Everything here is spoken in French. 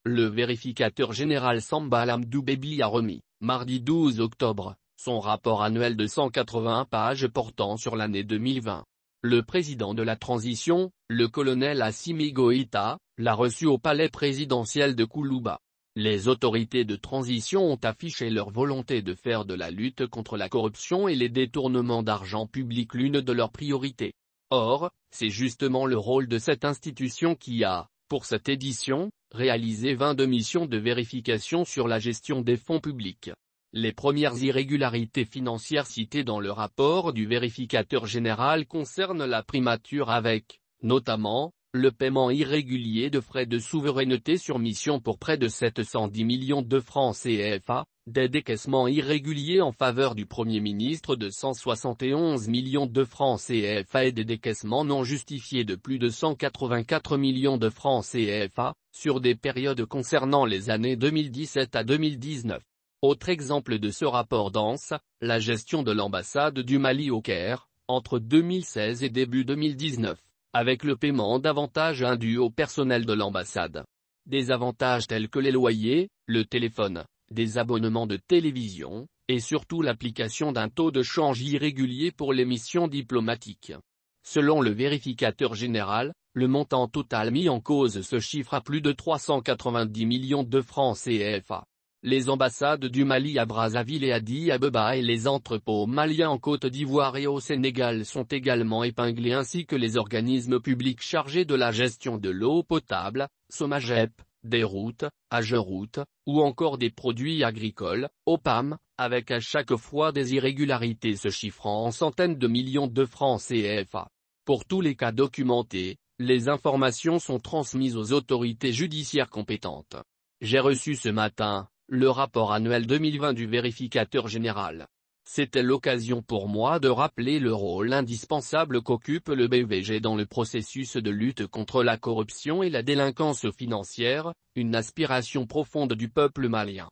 Le vérificateur général Samba Lamdou Bébi a remis, mardi 12 octobre, son rapport annuel de 181 pages portant sur l'année 2020. Le président de la transition, le colonel Assimi Goïta, l'a reçu au palais présidentiel de Koulouba. Les autorités de transition ont affiché leur volonté de faire de la lutte contre la corruption et les détournements d'argent public l'une de leurs priorités. Or, c'est justement le rôle de cette institution qui a, pour cette édition, réalisé 22 missions de vérification sur la gestion des fonds publics. Les premières irrégularités financières citées dans le rapport du vérificateur général concernent la primature avec, notamment, le paiement irrégulier de frais de souveraineté sur mission pour près de 710 millions de francs CFA, des décaissements irréguliers en faveur du Premier ministre de 171 millions de francs CFA et des décaissements non justifiés de plus de 184 millions de francs CFA, sur des périodes concernant les années 2017 à 2019. Autre exemple de ce rapport dense, la gestion de l'ambassade du Mali au Caire, entre 2016 et début 2019. Avec le paiement d'avantages indus au personnel de l'ambassade. Des avantages tels que les loyers, le téléphone, des abonnements de télévision, et surtout l'application d'un taux de change irrégulier pour les missions diplomatiques. Selon le vérificateur général, le montant total mis en cause se chiffre à plus de 390 millions de francs CFA. Les ambassades du Mali à Brazzaville et Addis Abeba et les entrepôts maliens en Côte d'Ivoire et au Sénégal sont également épinglés ainsi que les organismes publics chargés de la gestion de l'eau potable, Somagep, des routes, AGEROUTE, ou encore des produits agricoles, OPAM, avec à chaque fois des irrégularités se chiffrant en centaines de millions de francs CFA. Pour tous les cas documentés, les informations sont transmises aux autorités judiciaires compétentes. J'ai reçu ce matin le rapport annuel 2020 du vérificateur général. C'était l'occasion pour moi de rappeler le rôle indispensable qu'occupe le BVG dans le processus de lutte contre la corruption et la délinquance financière, une aspiration profonde du peuple malien.